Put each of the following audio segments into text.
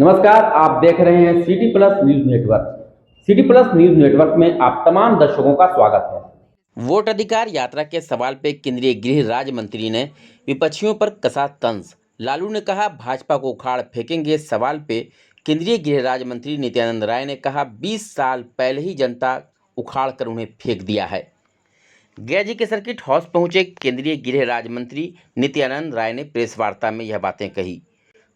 नमस्कार, आप देख रहे हैं city plus news network. City plus news network में आप तमाम दर्शकों का स्वागत है। वोट अधिकार यात्रा के सवाल पे केंद्रीय गृह राज्य मंत्री ने विपक्षियों पर कसा तंज। लालू ने कहा भाजपा को उखाड़ फेंकेंगे। सवाल पे केंद्रीय गृह राज्य मंत्री नित्यानंद राय ने कहा 20 साल पहले ही जनता उखाड़ कर उन्हें फेंक दिया है। गया जी के सर्किट हाउस पहुंचे केंद्रीय गृह राज्य मंत्री नित्यानंद राय ने प्रेस वार्ता में यह बातें कही।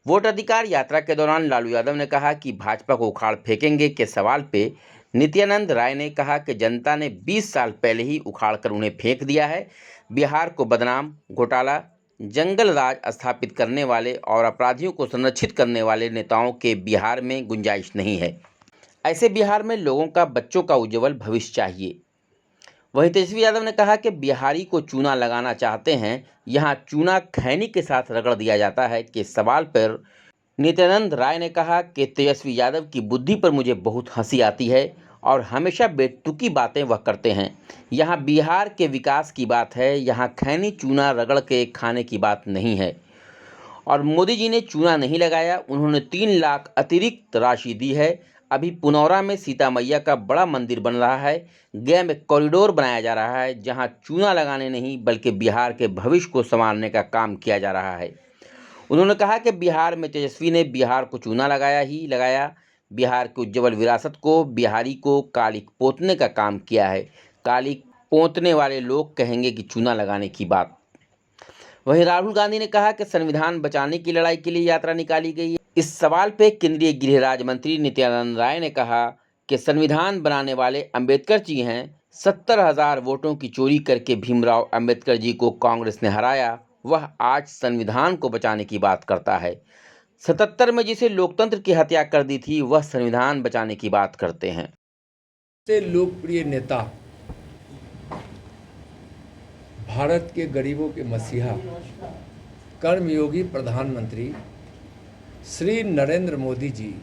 वोट अधिकार यात्रा के दौरान लालू यादव ने कहा कि भाजपा को उखाड़ फेंकेंगे के सवाल पे नित्यानंद राय ने कहा कि जनता ने 20 साल पहले ही उखाड़ कर उन्हें फेंक दिया है। बिहार को बदनाम, घोटाला, जंगल राज स्थापित करने वाले और अपराधियों को संरक्षित करने वाले नेताओं के बिहार में गुंजाइश नहीं है। ऐसे बिहार में लोगों का, बच्चों का उज्जवल भविष्य चाहिए। वहीं तेजस्वी यादव ने कहा कि बिहारी को चूना लगाना चाहते हैं, यहाँ चूना खैनी के साथ रगड़ दिया जाता है के सवाल पर नित्यानंद राय ने कहा कि तेजस्वी यादव की बुद्धि पर मुझे बहुत हंसी आती है और हमेशा बेतुकी बातें वह करते हैं। यहाँ बिहार के विकास की बात है, यहाँ खैनी चूना रगड़ के खाने की बात नहीं है। और मोदी जी ने चूना नहीं लगाया, उन्होंने 3 लाख अतिरिक्त राशि दी है। अभी पुनौरा में सीता मैया का बड़ा मंदिर बन रहा है। गया में कॉरिडोर बनाया जा रहा है, जहां चूना लगाने नहीं बल्कि बिहार के भविष्य को संवारने का काम किया जा रहा है। उन्होंने कहा कि बिहार में तेजस्वी ने बिहार को चूना लगाया। बिहार की उज्ज्वल विरासत को, बिहारी को कालिक पोतने का काम किया है। कालिक पोतने वाले लोग कहेंगे कि चूना लगाने की बात। वहीं राहुल गांधी ने कहा कि संविधान बचाने की लड़ाई के लिए यात्रा निकाली गई है। इस सवाल पे केंद्रीय गृह राज्य मंत्री नित्यानंद राय ने कहा कि संविधान बनाने वाले अंबेडकर जी हैं। 70,000 वोटों की चोरी करके भीमराव अंबेडकर जी को कांग्रेस ने हराया। वह आज संविधान को बचाने की बात करता है। 77 में जिसे लोकतंत्र की हत्या कर दी थी, वह संविधान बचाने की बात करते हैं। लोकप्रिय नेता, भारत के गरीबों के मसीहा, कर्मयोगी प्रधानमंत्री श्री नरेंद्र मोदी जी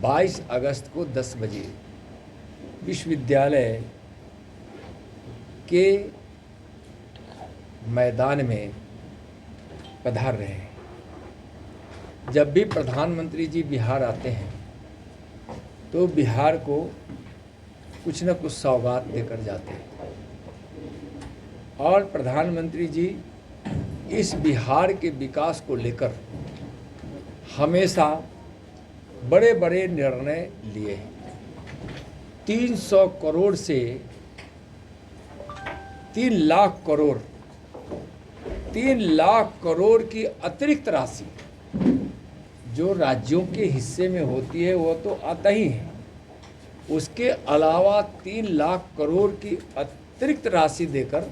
22 अगस्त को 10 बजे विश्वविद्यालय के मैदान में पधार रहे हैं। जब भी प्रधानमंत्री जी बिहार आते हैं तो बिहार को कुछ न कुछ सौगात देकर जाते हैं और प्रधानमंत्री जी इस बिहार के विकास को लेकर हमेशा बड़े बड़े निर्णय लिए हैं। 300 करोड़ से 3 लाख करोड़ 3 लाख करोड़ की अतिरिक्त राशि जो राज्यों के हिस्से में होती है वो तो आता ही है। उसके अलावा 3 लाख करोड़ की अतिरिक्त राशि देकर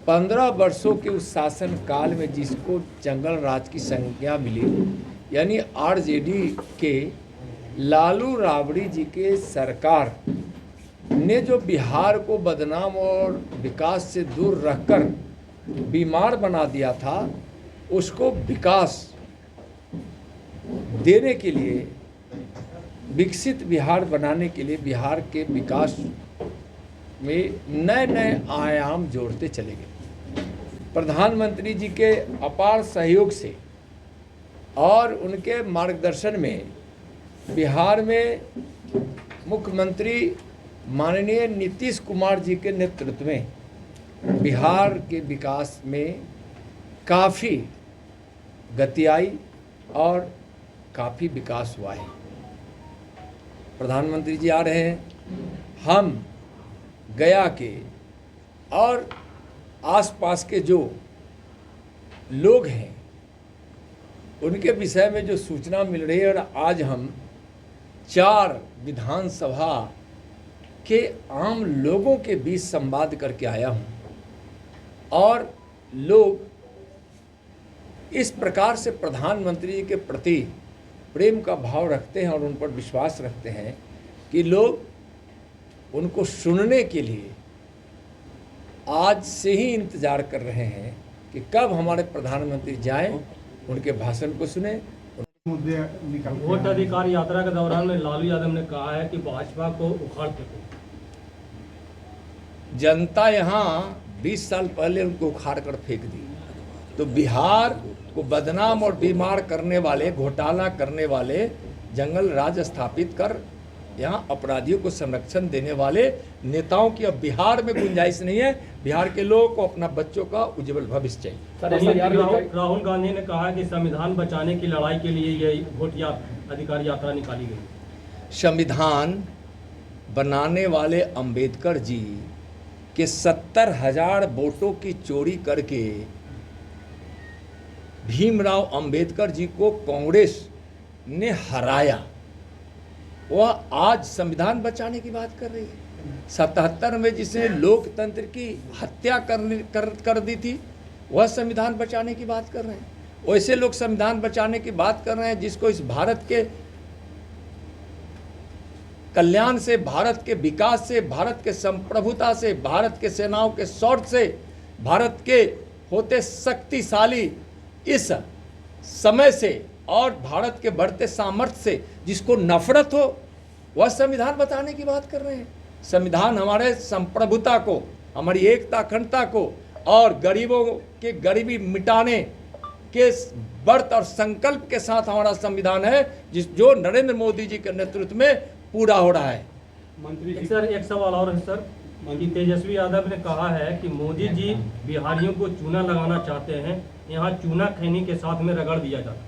15 वर्षों के उस शासन काल में जिसको जंगल राज की संज्ञा मिली, यानी आरजेडी के लालू राबड़ी जी के सरकार ने जो बिहार को बदनाम और विकास से दूर रखकर बीमार बना दिया था, उसको विकास देने के लिए, विकसित बिहार बनाने के लिए बिहार के विकास में नए नए आयाम जोड़ते चले गए। प्रधानमंत्री जी के अपार सहयोग से और उनके मार्गदर्शन में बिहार में मुख्यमंत्री माननीय नीतीश कुमार जी के नेतृत्व में बिहार के विकास में काफ़ी गति आई और काफ़ी विकास हुआ है। प्रधानमंत्री जी आ रहे हैं। हम गया के और आसपास के जो लोग हैं उनके विषय में जो सूचना मिल रही है, और आज हम 4 विधानसभा के आम लोगों के बीच संवाद करके आया हूं और लोग इस प्रकार से प्रधानमंत्री जी के प्रति प्रेम का भाव रखते हैं और उन पर विश्वास रखते हैं कि लोग उनको सुनने के लिए आज से ही इंतज़ार कर रहे हैं कि कब हमारे प्रधानमंत्री जाएं, उनके भाषण को सुने। वोट अधिकार यात्रा के दौरान में लालू यादव ने कहा है कि भाजपा को उखाड़ फेंको। जनता यहाँ 20 साल पहले उनको उखाड़ कर फेंक दी। तो बिहार को बदनाम और बीमार करने वाले, घोटाला करने वाले, जंगल राज स्थापित कर यहाँ अपराधियों को संरक्षण देने वाले नेताओं की अब बिहार में गुंजाइश नहीं है। बिहार के लोगों को अपना बच्चों का उज्जवल भविष्य चाहिए। राहुल गांधी ने कहा कि संविधान बचाने की लड़ाई के लिए ये वोट अधिकार यात्रा निकाली गई। संविधान बनाने वाले अंबेडकर जी के 70,000 वोटों की चोरी करके भीमराव अंबेडकर जी को कांग्रेस ने हराया। वह आज संविधान बचाने की बात कर रही है। 77 में जिसने लोकतंत्र की हत्या कर दी थी, वह संविधान बचाने की बात कर रहे हैं। वैसे लोग संविधान बचाने की बात कर रहे हैं जिसको इस भारत के कल्याण से, भारत के विकास से, भारत के संप्रभुता से, भारत के सेनाओं के शौर्य से, भारत के होते शक्तिशाली इस समय से और भारत के बढ़ते सामर्थ्य से जिसको नफरत हो, वह संविधान बताने की बात कर रहे हैं। संविधान हमारे संप्रभुता को, हमारी एकता अखंडता को और गरीबों के गरीबी मिटाने के व्रत और संकल्प के साथ हमारा संविधान है, जो नरेंद्र मोदी जी के नेतृत्व में पूरा हो रहा है। मंत्री सर, एक सवाल और है सर कि तेजस्वी यादव ने कहा है कि मोदी जी बिहारियों को चूना लगाना चाहते हैं, यहाँ चूना खैनी के साथ में रगड़ दिया जाता है।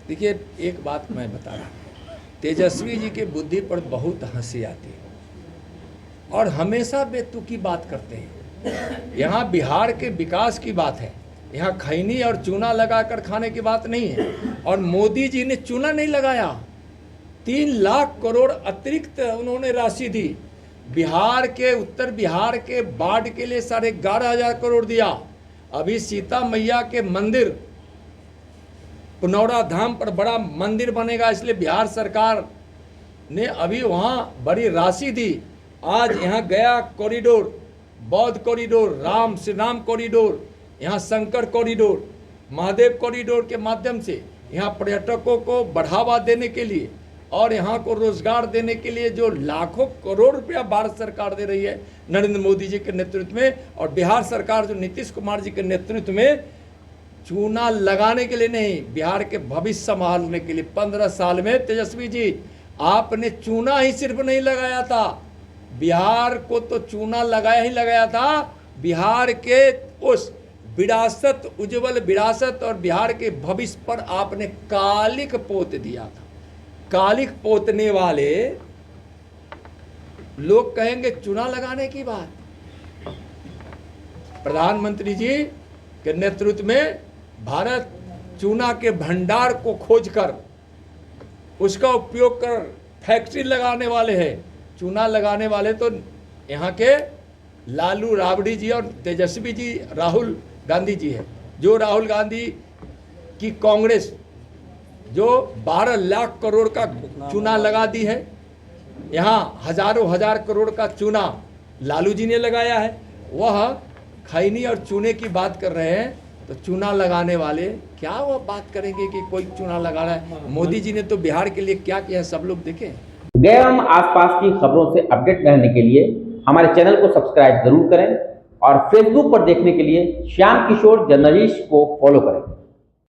देखिए, एक बात मैं बता रहा हूँ, तेजस्वी जी की बुद्धि पर बहुत हंसी आती है और हमेशा बेतुकी बात करते हैं। यहाँ बिहार के विकास की बात है, यहाँ खैनी और चूना लगाकर खाने की बात नहीं है। और मोदी जी ने चूना नहीं लगाया, 3 लाख करोड़ अतिरिक्त उन्होंने राशि दी। बिहार के, उत्तर बिहार के बाढ़ के लिए 11,500 करोड़ दिया। अभी सीता मैया के मंदिर पुनौरा धाम पर बड़ा मंदिर बनेगा, इसलिए बिहार सरकार ने अभी वहाँ बड़ी राशि दी। आज यहाँ गया कॉरिडोर, बौद्ध कॉरिडोर, श्री राम कॉरिडोर, यहाँ शंकर कॉरिडोर, महादेव कॉरिडोर के माध्यम से यहाँ पर्यटकों को बढ़ावा देने के लिए और यहाँ को रोजगार देने के लिए जो लाखों करोड़ रुपया भारत सरकार दे रही है नरेंद्र मोदी जी के नेतृत्व में, और बिहार सरकार जो नीतीश कुमार जी के नेतृत्व में, चूना लगाने के लिए नहीं, बिहार के भविष्य संभालने के लिए। 15 साल में तेजस्वी जी आपने चूना ही सिर्फ नहीं लगाया था, बिहार को तो चूना लगाया ही लगाया था, बिहार के उस विरासत, उज्जवल विरासत और बिहार के भविष्य पर आपने कालिक पोत दिया था। कालिक पोतने वाले लोग कहेंगे चूना लगाने की बात। प्रधानमंत्री जी के नेतृत्व में भारत चूना के भंडार को खोजकर उसका उपयोग कर फैक्ट्री लगाने वाले हैं। चूना लगाने वाले तो यहाँ के लालू राबड़ी जी और तेजस्वी जी, राहुल गांधी जी है। जो राहुल गांधी की कांग्रेस जो 12 लाख करोड़ का चूना लगा दी है, यहाँ हजारों हजार करोड़ का चूना लालू जी ने लगाया है। वह खैनी और चूने की बात कर रहे हैं, तो चूना लगाने वाले क्या वह बात करेंगे कि कोई चूना लगा रहा है? मोदी जी ने तो बिहार के लिए क्या किया है, सब लोग देखें। गए हम आसपास की खबरों से अपडेट रहने के लिए हमारे चैनल को सब्सक्राइब जरूर करें और फेसबुक पर देखने के लिए श्याम किशोर जर्नलिस्ट को फॉलो करें।